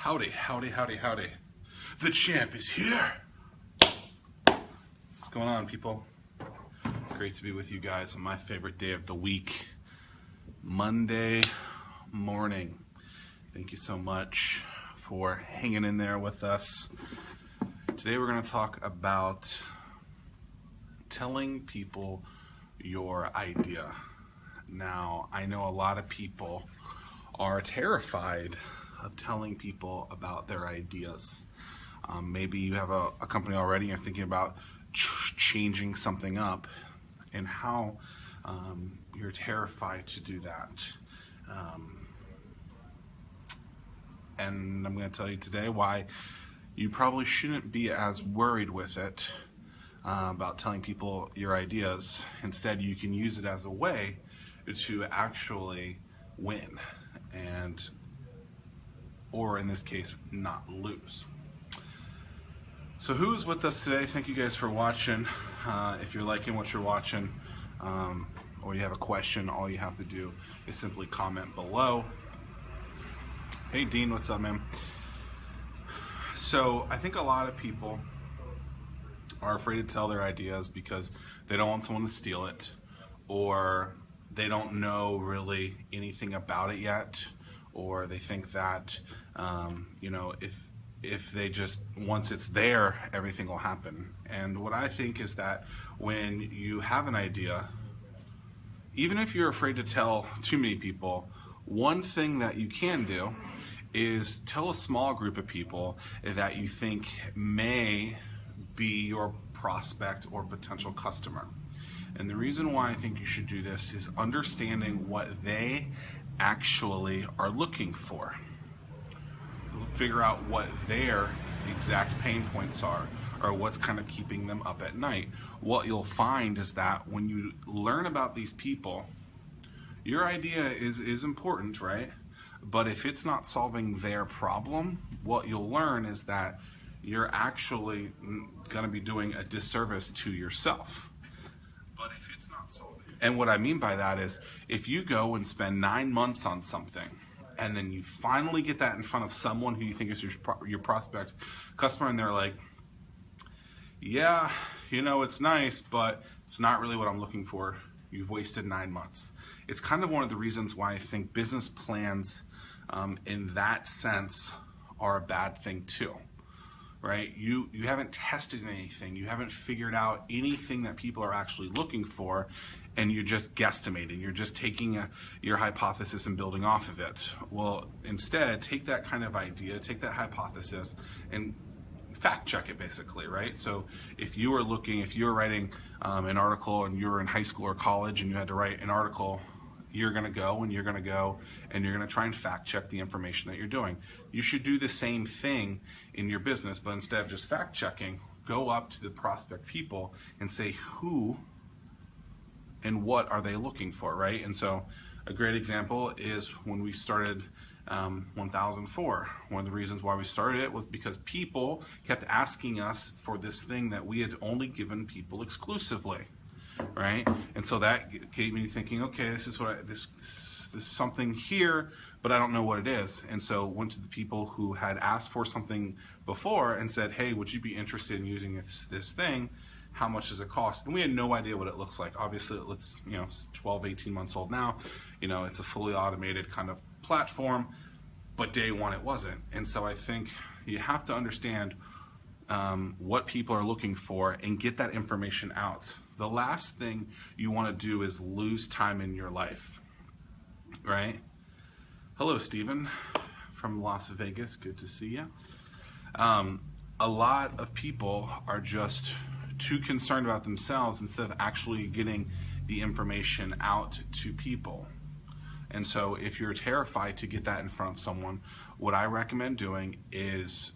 Howdy, howdy, howdy, howdy. The champ is here. What's going on, people? Great to be with you guys on my favorite day of the week, Monday morning. Thank you so much for hanging in there with us. Today we're going to talk about telling people your idea. Now, I know a lot of people are terrified of telling people about their ideas. Maybe you have a company already and you're thinking about changing something up, and how you're terrified to do that. And I'm going to tell you today why you probably shouldn't be as worried with it about telling people your ideas. Instead, you can use it as a way to actually win, or in this case, not lose. So who's with us today? Thank you guys for watching. If you're liking what you're watching, or you have a question, all you have to do is simply comment below. Hey Dean, what's up, man? So I think a lot of people are afraid to tell their ideas because they don't want someone to steal it, or they don't know really anything about it yet, or they think that if they just, once it's there, everything will happen. And what I think is that when you have an idea, even if you're afraid to tell too many people, one thing that you can do is tell a small group of people that you think may be your prospect or potential customer. And the reason why I think you should do this is understanding what they actually are looking for. Figure out what their exact pain points are, or what's kind of keeping them up at night. What you'll find is that when you learn about these people, your idea is important, right? But if it's not solving their problem, what you'll learn is that you're actually going to be doing a disservice to yourself. But if it's not solving, and what I mean by that is, if you go and spend 9 months on something, and then you finally get that in front of someone who you think is your prospect customer, and they're like, yeah, it's nice, but it's not really what I'm looking for. You've wasted 9 months. It's kind of one of the reasons why I think business plans in that sense are a bad thing too, right? You haven't tested anything. You haven't figured out anything that people are actually looking for, and you're just guesstimating. You're just taking your hypothesis and building off of it. Well, instead, take that kind of idea, take that hypothesis, and fact check it, basically, right? So if you were writing an article, and you were in high school or college and you had to write an article, you're going to go and you're going to try and fact check the information that you're doing. You should do the same thing in your business, but instead of just fact checking, go up to the prospect people and say who and what are they looking for, right? And so a great example is when we started 1004. One of the reasons why we started it was because people kept asking us for this thing that we had only given people exclusively, right? And so that gave me thinking, okay, this is this is something here, but I don't know what it is. And so went to the people who had asked for something before and said, hey, would you be interested in using this thing? How much does it cost? And we had no idea what it looks like. Obviously, it looks, it's 12, 18 months old now. It's a fully automated kind of platform, but day one it wasn't. And so I think you have to understand what people are looking for and get that information out. The last thing you want to do is lose time in your life, right? Hello, Stephen from Las Vegas. Good to see you. A lot of people are just too concerned about themselves instead of actually getting the information out to people. And so if you're terrified to get that in front of someone, what I recommend doing is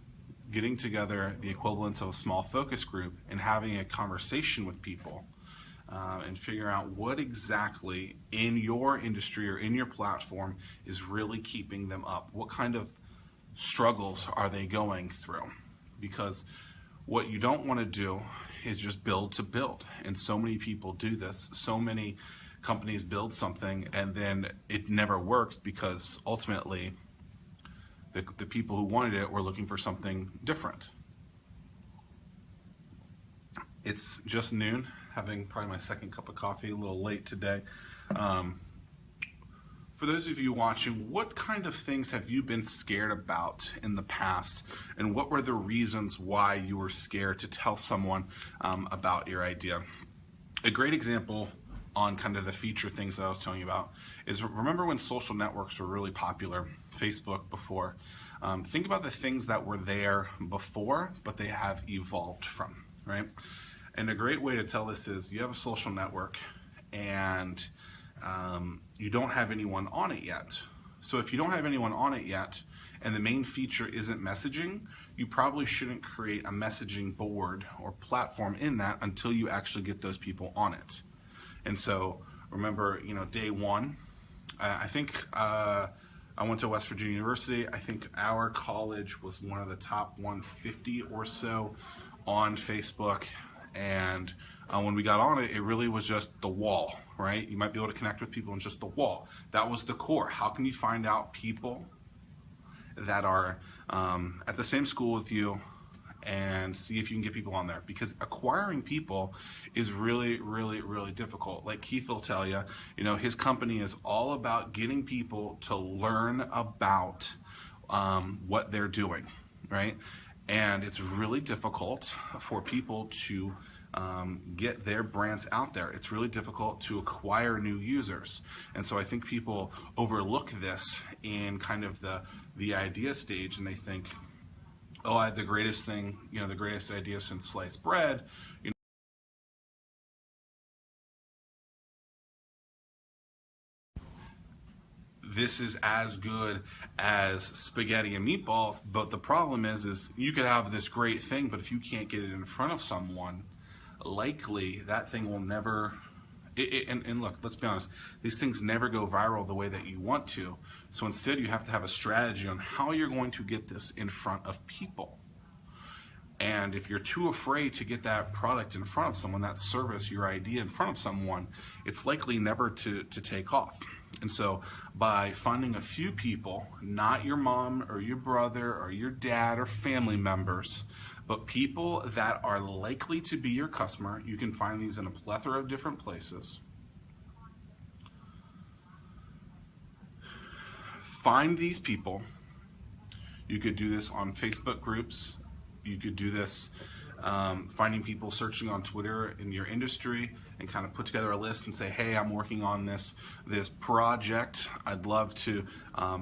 getting together the equivalents of a small focus group and having a conversation with people and figure out what exactly in your industry or in your platform is really keeping them up. What kind of struggles are they going through? Because what you don't want to do is just build to build. And so many people do this. So many companies build something and then it never works because ultimately The people who wanted it were looking for something different. It's just noon, having probably my second cup of coffee, a little late today. For those of you watching, what kind of things have you been scared about in the past, and what were the reasons why you were scared to tell someone about your idea? A great example on kind of the feature things that I was telling you about is, remember when social networks were really popular, Facebook before? Think about the things that were there before, but they have evolved from, right? And a great way to tell this is, you have a social network and you don't have anyone on it yet. So if you don't have anyone on it yet, and the main feature isn't messaging, you probably shouldn't create a messaging board or platform in that until you actually get those people on it. And so remember, day one, I think I went to West Virginia University. I think our college was one of the top 150 or so on Facebook. And when we got on it, it really was just the wall, right? You might be able to connect with people in just the wall. That was the core. How can you find out people that are at the same school with you and see if you can get people on there? Because acquiring people is really, really, really difficult. Like Keith will tell you, his company is all about getting people to learn about what they're doing, right? And it's really difficult for people to get their brands out there. It's really difficult to acquire new users. And so I think people overlook this in kind of the idea stage, and they think, oh, I had the greatest thing, the greatest idea since sliced bread. This is as good as spaghetti and meatballs, but the problem is you could have this great thing, but if you can't get it in front of someone, likely that thing will never, and look, let's be honest, these things never go viral the way that you want to. So instead you have to have a strategy on how you're going to get this in front of people. And if you're too afraid to get that product in front of someone, that service, your idea in front of someone, it's likely never to take off. And so by finding a few people, not your mom or your brother or your dad or family members, but people that are likely to be your customer, you can find these in a plethora of different places. Find these people. You could do this on Facebook groups. You could do this finding people searching on Twitter in your industry and kind of put together a list and say, hey, I'm working on this project. I'd love to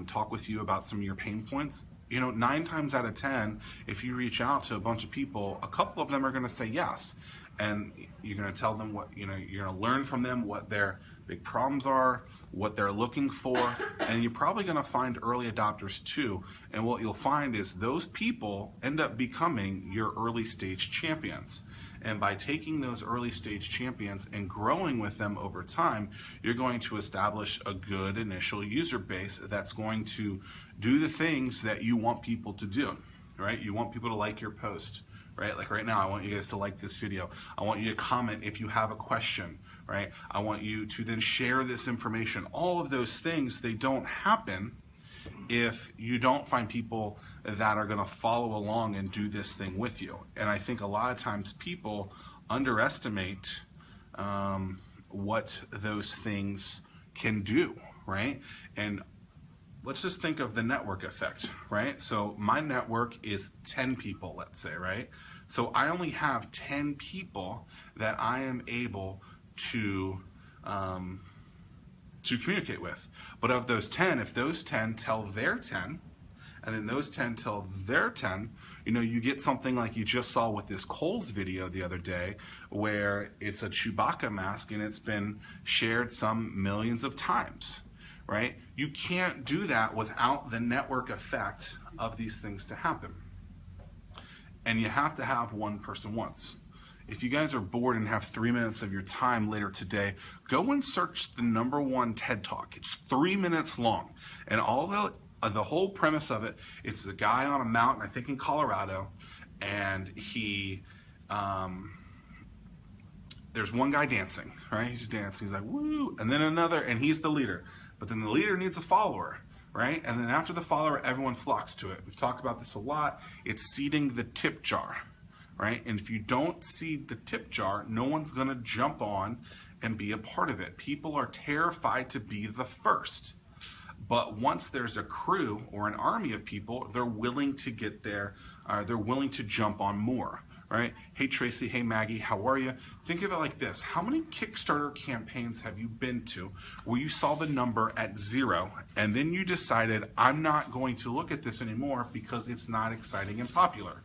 talk with you about some of your pain points. 9 times out of 10, if you reach out to a bunch of people, a couple of them are going to say yes. And you're going to tell them what, you're going to learn from them what their big problems are, what they're looking for, and you're probably going to find early adopters too. And what you'll find is those people end up becoming your early stage champions. And by taking those early stage champions and growing with them over time, you're going to establish a good initial user base that's going to do the things that you want people to do, right? You want people to like your post, right? Like right now, I want you guys to like this video. I want you to comment if you have a question, right? I want you to then share this information. All of those things, they don't happen if you don't find people that are going to follow along and do this thing with you. And I think a lot of times people underestimate what those things can do, right? And let's just think of the network effect, right? So my network is 10 people, let's say, right? So I only have 10 people that I am able to communicate with. But of those 10, if those 10 tell their 10, and then those 10 tell their 10, you get something like you just saw with this Kohl's video the other day, where it's a Chewbacca mask and it's been shared some millions of times, right? You can't do that without the network effect of these things to happen. And you have to have one person once. If you guys are bored and have 3 minutes of your time later today, go and search the #1 TED Talk. It's 3 minutes long. And all the whole premise of it, it's a guy on a mountain, I think in Colorado, and he, there's one guy dancing, right? He's dancing, he's like, woo, and then another, and he's the leader. But then the leader needs a follower, right? And then after the follower, everyone flocks to it. We've talked about this a lot. It's seeding the tip jar, right? And if you don't seed the tip jar, no one's going to jump on and be a part of it. People are terrified to be the first. But once there's a crew or an army of people, they're willing to get there. They're willing to jump on more, right? Hey, Tracy. Hey, Maggie. How are you? Think of it like this. How many Kickstarter campaigns have you been to where you saw the number at 0 and then you decided, I'm not going to look at this anymore because it's not exciting and popular?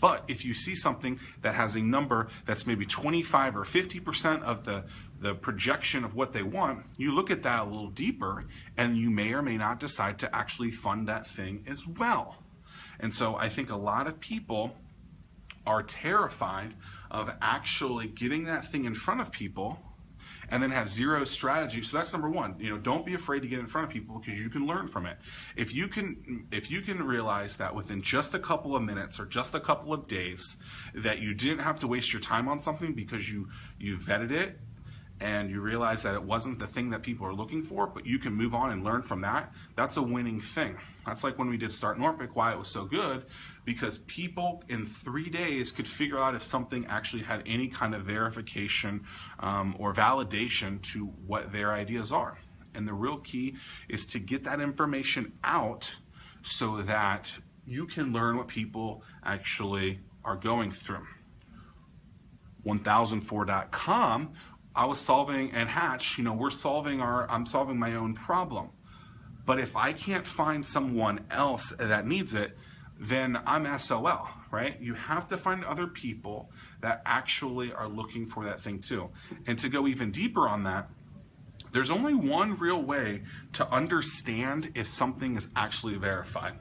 But if you see something that has a number that's maybe 25 or 50% of the projection of what they want, you look at that a little deeper and you may or may not decide to actually fund that thing as well. And so I think a lot of people are terrified of actually getting that thing in front of people and then have zero strategy. So that's number one. Don't be afraid to get in front of people because you can learn from it. If you can realize that within just a couple of minutes or just a couple of days that you didn't have to waste your time on something because you vetted it and you realize that it wasn't the thing that people are looking for, but you can move on and learn from that, that's a winning thing. That's like when we did Start Norfolk, why it was so good, because people in 3 days could figure out if something actually had any kind of verification or validation to what their ideas are. And the real key is to get that information out so that you can learn what people actually are going through. 1004.com, I was solving, and Hatch, I'm solving my own problem. But if I can't find someone else that needs it, then I'm SOL, right? You have to find other people that actually are looking for that thing too. And to go even deeper on that, there's only one real way to understand if something is actually verified.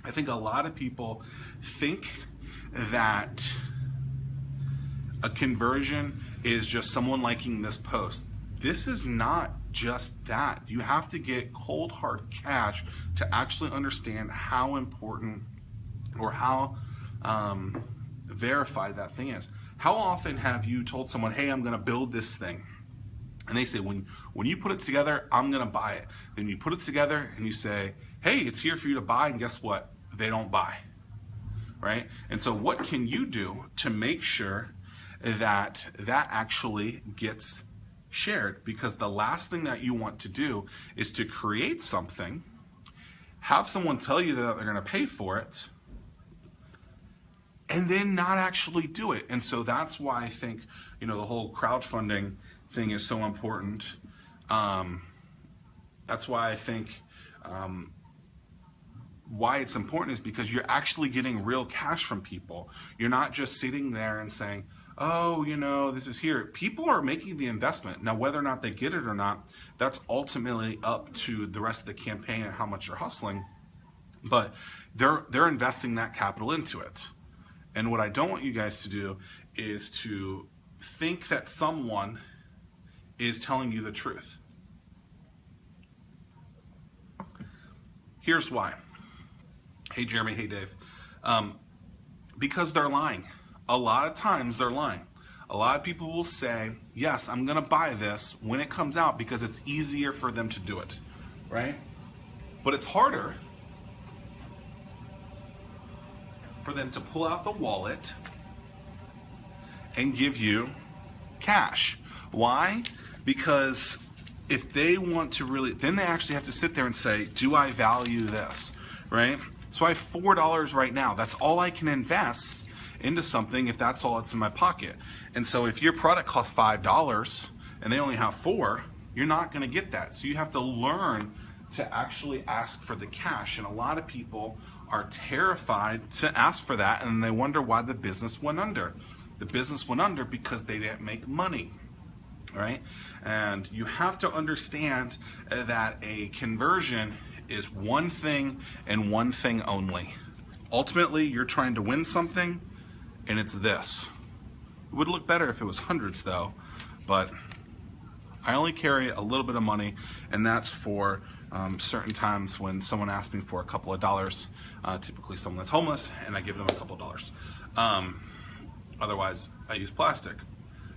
I think a lot of people think that a conversion is just someone liking this post. This is not just that. You have to get cold hard cash to actually understand how important or how verified that thing is. How often have you told someone, hey, I'm going to build this thing? And they say, when you put it together, I'm going to buy it. Then you put it together and you say, hey, it's here for you to buy. And guess what? They don't buy, right? And so what can you do to make sure that actually gets shared? Because the last thing that you want to do is to create something, have someone tell you that they're going to pay for it, and then not actually do it. And so that's why I think the whole crowdfunding thing is so important. That's why I think why it's important is because you're actually getting real cash from people. You're not just sitting there and saying, oh, this is here. People are making the investment. Now, whether or not they get it or not, that's ultimately up to the rest of the campaign and how much you're hustling. But they're investing that capital into it. And what I don't want you guys to do is to think that someone is telling you the truth. Here's why. Hey, Jeremy. Hey, Dave. Because they're lying. A lot of times they're lying. A lot of people will say, yes, I'm going to buy this when it comes out because it's easier for them to do it, right? But it's harder for them to pull out the wallet and give you cash. Why? Because if they want to really, then they actually have to sit there and say, do I value this, right? So I have $4 right now. That's all I can invest into something if that's all that's in my pocket. And so if your product costs $5 and they only have $4, you're not going to get that. So you have to learn to actually ask for the cash. And a lot of people are terrified to ask for that, and they wonder why the business went under. The business went under because they didn't make money, right? And you have to understand that a conversion is one thing and one thing only. Ultimately, you're trying to win something, and it's this. It would look better if it was hundreds though, but I only carry a little bit of money, and that's for certain times when someone asks me for a couple of dollars, typically someone that's homeless, and I give them a couple of dollars. Otherwise, I use plastic.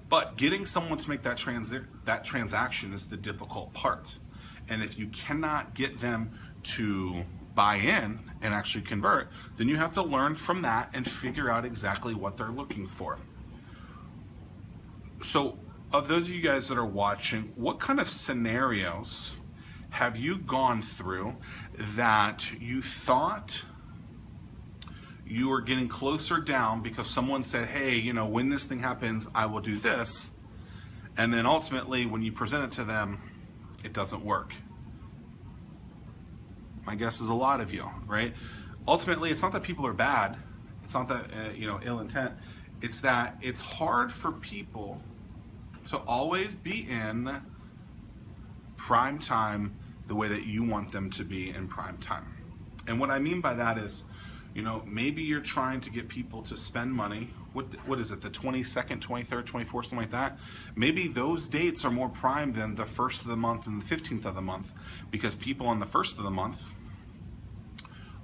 But getting someone to make that transaction is the difficult part. And if you cannot get them to buy in and actually convert, then you have to learn from that and figure out exactly what they're looking for. So of those of you guys that are watching, what kind of scenarios have you gone through that you thought you were getting closer down because someone said, hey, you know, when this thing happens, I will do this. And then ultimately, when you present it to them, it doesn't work. My guess is a lot of you, right? Ultimately, it's not that people are bad. It's not that, ill intent. It's that it's hard for people to always be in prime time the way that you want them to be in prime time. And what I mean by that is, maybe you're trying to get people to spend money. What is it, the 22nd, 23rd, 24th, something like that? Maybe those dates are more prime than the 1st of the month and the 15th of the month, because people on the 1st of the month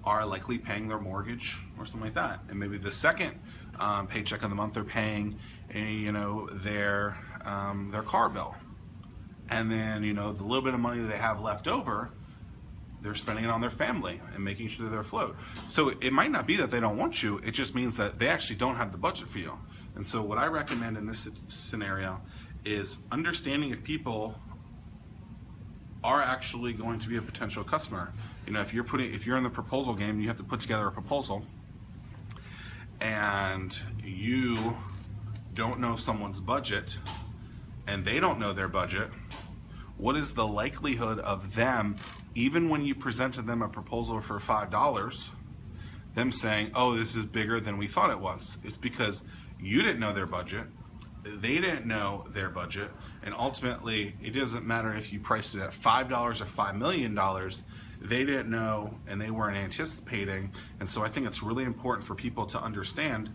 are likely paying their mortgage or something like that. And maybe the second paycheck of the month they're paying, their car bill. And then, the little bit of money that they have left over, they're spending it on their family and making sure they're afloat. So it might not be that they don't want you, it just means that they actually don't have the budget for you. And so what I recommend in this scenario is understanding if people are actually going to be a potential customer. If you're in the proposal game, you have to put together a proposal, and you don't know someone's budget and they don't know their budget, what is the likelihood of them, even when you presented them a proposal for $5, them saying, oh, this is bigger than we thought it was? It's because you didn't know their budget, they didn't know their budget, and ultimately it doesn't matter if you priced it at $5 or $5 million, they didn't know and they weren't anticipating. And so I think it's really important for people to understand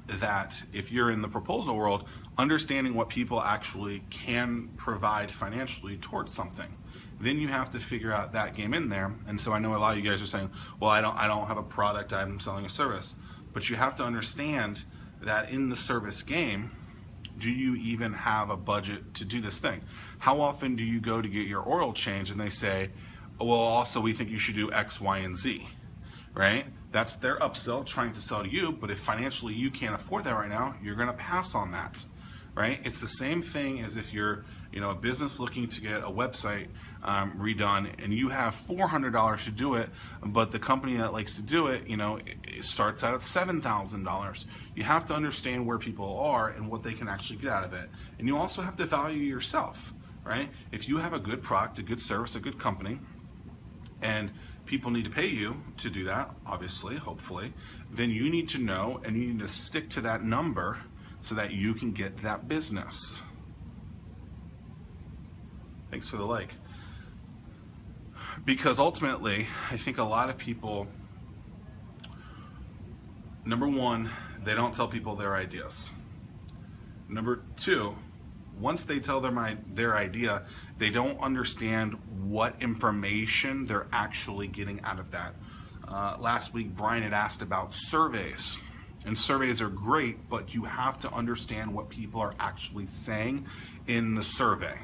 that if you're in the proposal world, understanding what people actually can provide financially towards something. Then you have to figure out that game in there. And so I know a lot of you guys are saying, well, I don't have a product, I'm selling a service. But you have to understand that in the service game, do you even have a budget to do this thing? How often do you go to get your oil change and they say, well, also we think you should do X, Y, and Z, right? That's their upsell trying to sell to you, but if financially you can't afford that right now, you're gonna pass on that, right? It's the same thing as if you're a business looking to get a website redone and you have $400 to do it, but the company that likes to do it, it starts out at $7,000. You have to understand where people are and what they can actually get out of it. And you also have to value yourself, right? If you have a good product, a good service, a good company, and people need to pay you to do that, obviously, hopefully, then you need to know and you need to stick to that number so that you can get that business. Thanks for the like. Because ultimately, I think a lot of people, number one, they don't tell people their ideas. Number two, once they tell them their idea, they don't understand what information they're actually getting out of that. Last week, Brian had asked about surveys. And surveys are great, but you have to understand what people are actually saying in the survey.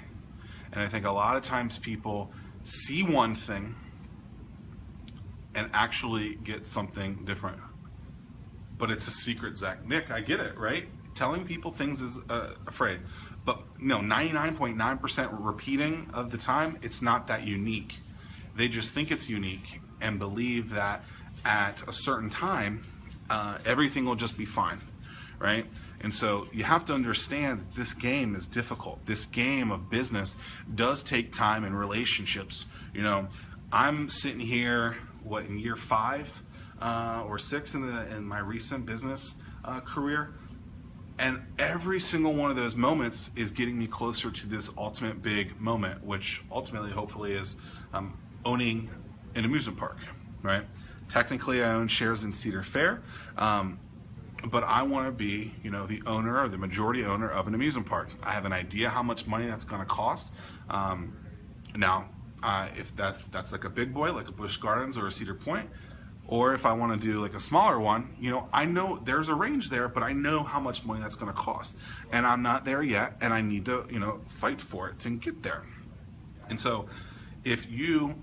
And I think a lot of times people see one thing and actually get something different. But it's a secret, Zach. Nick, I get it, right? Telling people things is afraid. But 99.9% repeating of the time, it's not that unique. They just think it's unique and believe that at a certain time, everything will just be fine, right? And so you have to understand that this game is difficult. This game of business does take time and relationships. I'm sitting here, in year 5 or 6 in my recent business career, and every single one of those moments is getting me closer to this ultimate big moment, which ultimately, hopefully, is owning an amusement park, right? Technically, I own shares in Cedar Fair, but I want to be, the owner or the majority owner of an amusement park. I have an idea how much money that's going to cost. Now, if that's like a big boy, like a Busch Gardens or a Cedar Point, or if I want to do like a smaller one, I know there's a range there, but I know how much money that's going to cost, and I'm not there yet, and I need to, fight for it to get there. And so, if you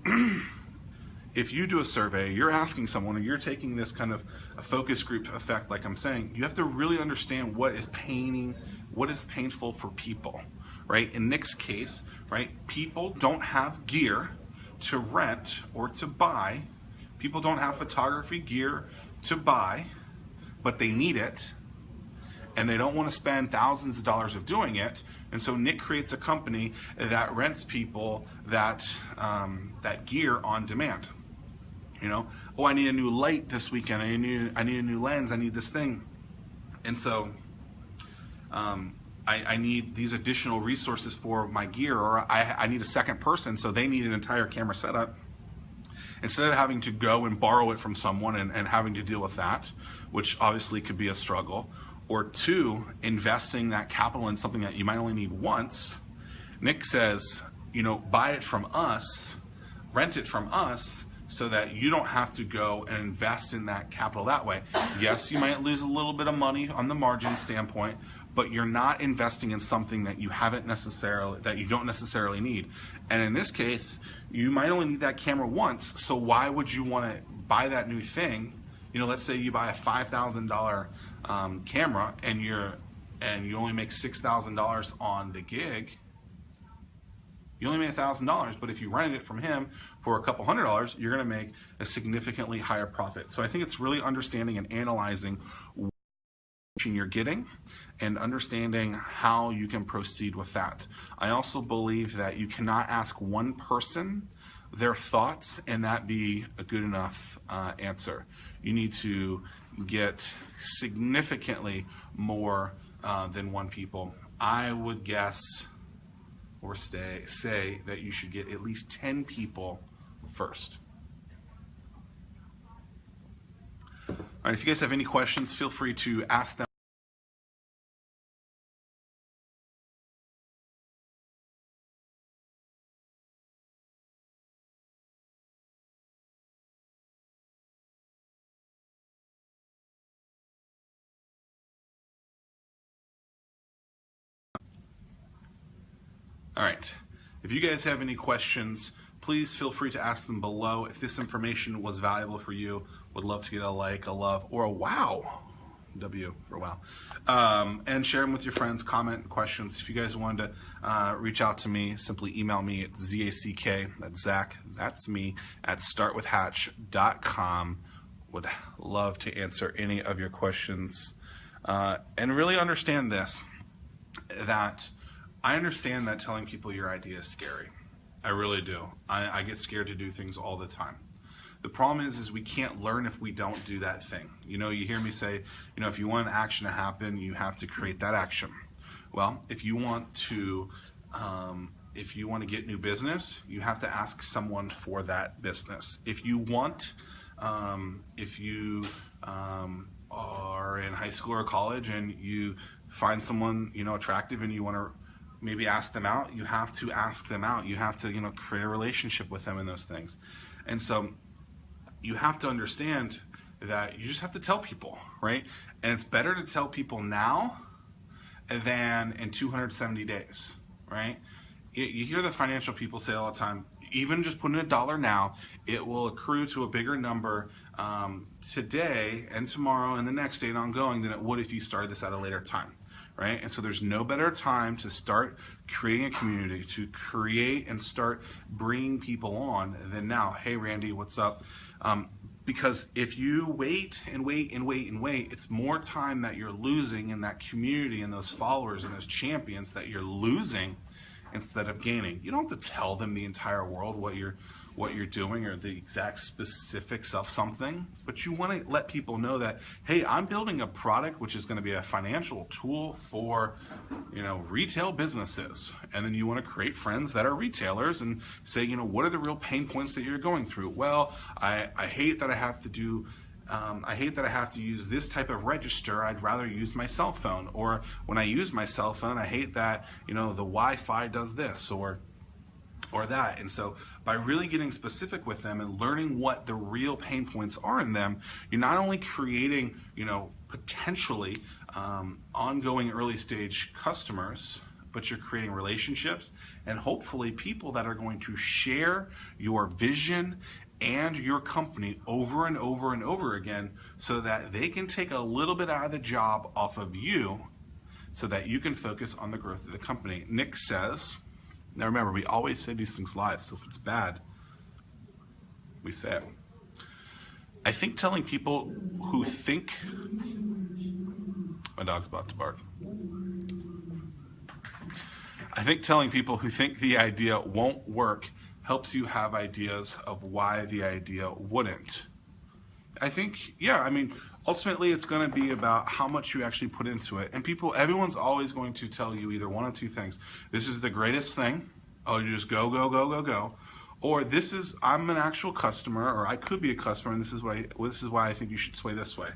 if you do a survey, you're asking someone, or you're taking this kind of a focus group effect, like I'm saying, you have to really understand what is painful for people, right? In Nick's case, right, people don't have gear to rent or to buy. People don't have photography gear to buy, but they need it, and they don't want to spend thousands of dollars of doing it. And so Nick creates a company that rents people that gear on demand. You know, oh, I need a new light this weekend. I need a new lens. I need this thing, and so I need these additional resources for my gear, or I need a second person, so they need an entire camera setup. Instead of having to go and borrow it from someone and having to deal with that, which obviously could be a struggle, or two, investing that capital in something that you might only need once, Nick says, you know, buy it from us, rent it from us, so that you don't have to go and invest in that capital that way. Yes, you might lose a little bit of money on the margin standpoint, but you're not investing in something that you don't necessarily need. And in this case, you might only need that camera once, so why would you want to buy that new thing? You know, let's say you buy a $5,000 camera and you only make $6,000 on the gig. You only made $1,000, but if you rented it from him for a couple $100, you're going to make a significantly higher profit. So I think it's really understanding and analyzing what you're getting and understanding how you can proceed with that. I also believe that you cannot ask one person their thoughts and that be a good enough answer. You need to get significantly more than one people. I would guess or say that you should get at least 10 people first. All right, if you guys have any questions, feel free to ask them. All right, if you guys have any questions, please feel free to ask them below. If this information was valuable for you, would love to get a like, a love, or a wow. W for wow. And share them with your friends, comment questions. If you guys wanted to reach out to me, simply email me at ZACK, that's Zach, that's me, at startwithhatch.com. Would love to answer any of your questions. And really understand this, that I understand that telling people your idea is scary. I really do. I get scared to do things all the time. The problem is we can't learn if we don't do that thing. You know, you hear me say, you know, if you want an action to happen, you have to create that action. Well, if you want to get new business, you have to ask someone for that business. If you are in high school or college and you find someone, you know, attractive and you want to maybe ask them out, you have to ask them out. You have to, you know, create a relationship with them in those things. And so you have to understand that you just have to tell people, right? And it's better to tell people now than in 270 days, right? You hear the financial people say all the time, even just putting $1 now, it will accrue to a bigger number today and tomorrow and the next day and ongoing than it would if you started this at a later time, right? And so there's no better time to start creating a community, to create and start bringing people on than now. Hey, Randy, what's up? Because if you wait and wait and wait and wait, it's more time that you're losing in that community and those followers and those champions that you're losing instead of gaining. You don't have to tell them the entire world what you're doing or the exact specifics of something, but you want to let people know that, hey, I'm building a product which is going to be a financial tool for, you know, retail businesses. And then you want to create friends that are retailers and say, you know, what are the real pain points that you're going through? Well, I hate that I have to do I hate that I have to use this type of register. I'd rather use my cell phone. Or when I use my cell phone, I hate that, you know, the Wi-Fi does this or that. And so by really getting specific with them and learning what the real pain points are in them, you're not only creating, you know, potentially ongoing early stage customers, but you're creating relationships and hopefully people that are going to share your vision and your company over and over and over again so that they can take a little bit out of the job off of you so that you can focus on the growth of the company. Nick says, now remember, we always say these things live, so if it's bad, we say it. I think telling people who think, my dog's about to bark. I think telling people who think the idea won't work helps you have ideas of why the idea wouldn't. I think, yeah, I mean, ultimately it's going to be about how much you actually put into it. And everyone's always going to tell you either one of two things. This is the greatest thing. Oh, you just go, go, go, go, go. Or this is, I'm an actual customer, or I could be a customer, and this is why I think you should sway this way.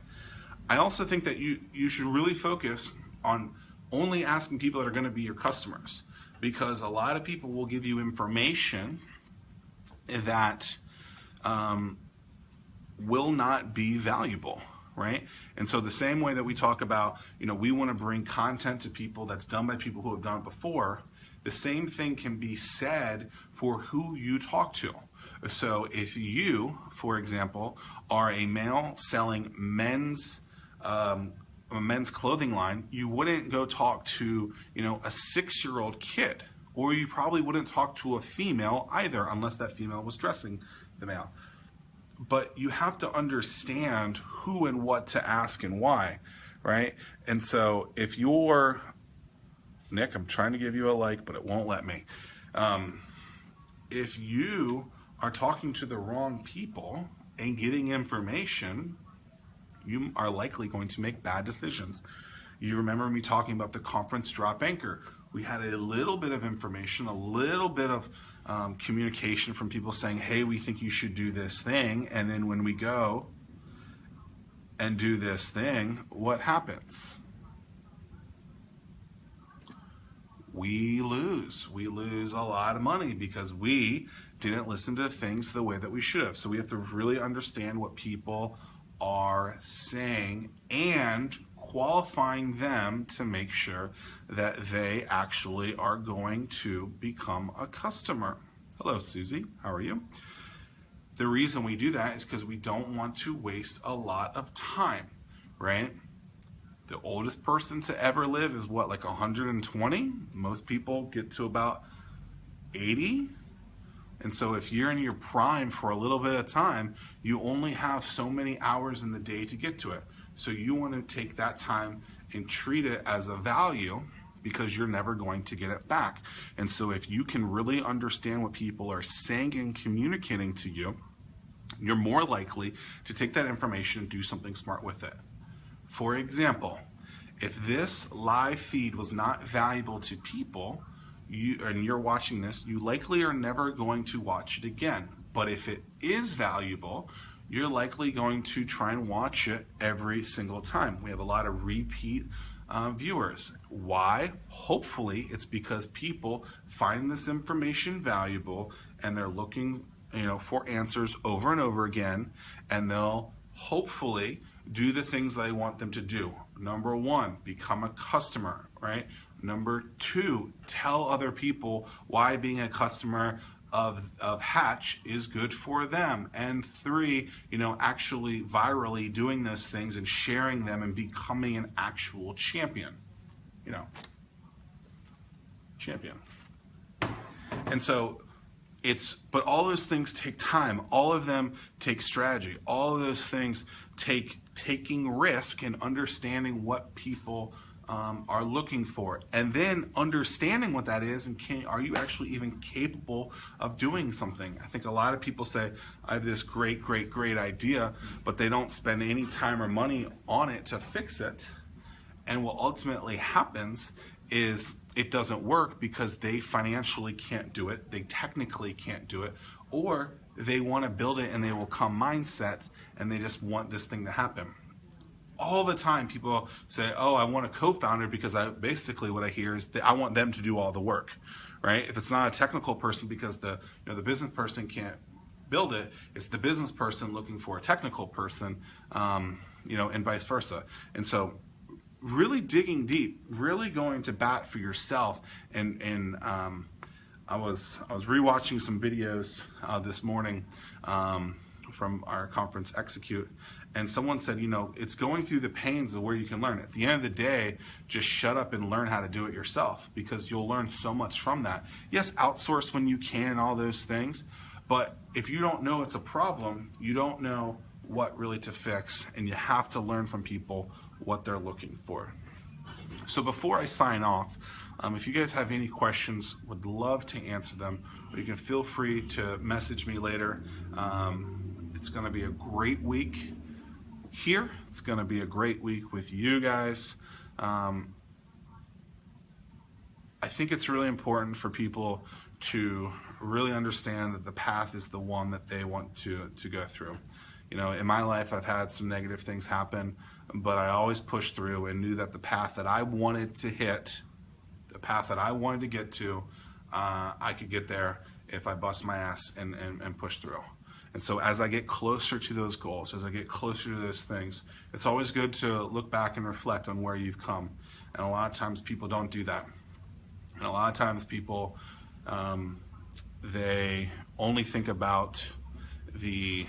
I also think that you should really focus on only asking people that are going to be your customers, because a lot of people will give you information that will not be valuable, right? And so the same way that we talk about, we want to bring content to people that's done by people who have done it before, the same thing can be said for who you talk to. So if you, for example, are a male selling a men's clothing line, you wouldn't go talk to, a 6-year-old kid, or you probably wouldn't talk to a female either, unless that female was dressing the male. But you have to understand who and what to ask and why, right? And so if you're, Nick, I'm trying to give you a like, but it won't let me. If you are talking to the wrong people and getting information, you are likely going to make bad decisions. You remember me talking about the conference drop anchor. We had a little bit of information, a little bit of communication from people saying, hey, we think you should do this thing. And then when we go and do this thing, what happens? We lose. We lose a lot of money because we didn't listen to things the way that we should have. So we have to really understand what people are saying and qualifying them to make sure that they actually are going to become a customer. Hello, Susie. How are you? The reason we do that is because we don't want to waste a lot of time, right? The oldest person to ever live is what, like 120? Most people get to about 80. And so if you're in your prime for a little bit of time, you only have so many hours in the day to get to it. So you want to take that time and treat it as a value because you're never going to get it back. And so if you can really understand what people are saying and communicating to you, you're more likely to take that information and do something smart with it. For example, if this live feed was not valuable to people, and you're watching this, you likely are never going to watch it again. But if it is valuable, you're likely going to try and watch it every single time. We have a lot of repeat viewers. Why? Hopefully it's because people find this information valuable and they're looking, for answers over and over again, and they'll hopefully do the things that I want them to do. Number 1, become a customer, right? Number 2, tell other people why being a customer of Hatch is good for them. And 3, actually virally doing those things and sharing them and becoming an actual champion. Champion. And so but all those things take time. All of them take strategy. All of those things take taking risk and understanding what people are looking for, and then understanding what that is, and are you actually even capable of doing something? I think a lot of people say, I have this great idea, but they don't spend any time or money on it to fix it. And what ultimately happens is it doesn't work because they financially can't do it, they technically can't do it, or they want to build it and they will come mindsets and they just want this thing to happen. All the time people say, oh, I want a co-founder because basically what I hear is that I want them to do all the work, right? If it's not a technical person because the business person can't build it, it's the business person looking for a technical person, and vice versa. And so really digging deep, really going to bat for yourself and I was rewatching some videos this morning from our conference Execute, and someone said, it's going through the pains of where you can learn. At the end of the day, just shut up and learn how to do it yourself, because you'll learn so much from that. Yes, outsource when you can and all those things, but if you don't know it's a problem, you don't know what really to fix, and you have to learn from people what they're looking for. So before I sign off, if you guys have any questions, would love to answer them. Or you can feel free to message me later. It's going to be a great week here. It's going to be a great week with you guys. I think it's really important for people to really understand that the path is the one that they want to go through. In my life, I've had some negative things happen, but I always pushed through and knew that the path that I wanted to hit, the path that I wanted to get to, I could get there if I bust my ass and push through. And so as I get closer to those goals, as I get closer to those things, it's always good to look back and reflect on where you've come. And a lot of times people don't do that. And a lot of times people, they only think about the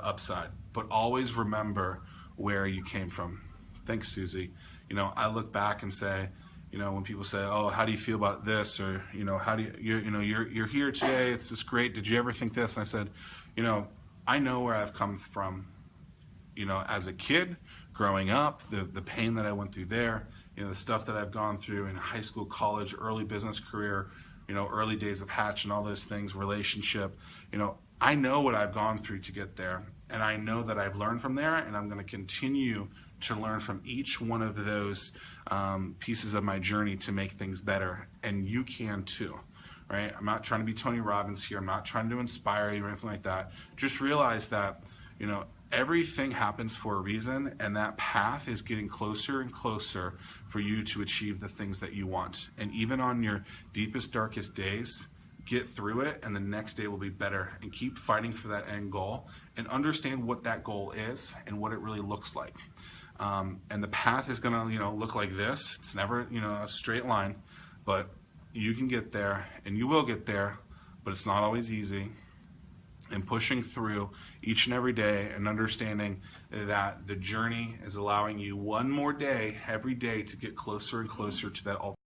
upside, but always remember where you came from. Thanks, Susie. I look back and say, when people say, "Oh, how do you feel about this?" or "How do you're here today? It's just great. Did you ever think this?" And I said, I know where I've come from. As a kid, growing up, the pain that I went through there, the stuff that I've gone through in high school, college, early business career, early days of Hatch and all those things, relationship. I know what I've gone through to get there, and I know that I've learned from there, and I'm going to continue to learn from each one of those pieces of my journey to make things better, and you can too, right? I'm not trying to be Tony Robbins here. I'm not trying to inspire you or anything like that. Just realize that, everything happens for a reason, and that path is getting closer and closer for you to achieve the things that you want. And even on your deepest, darkest days, get through it, and the next day will be better, and keep fighting for that end goal and understand what that goal is and what it really looks like. And the path is going to look like this. It's never a straight line, but you can get there, and you will get there, but it's not always easy. And pushing through each and every day and understanding that the journey is allowing you one more day every day to get closer and closer to that ultimate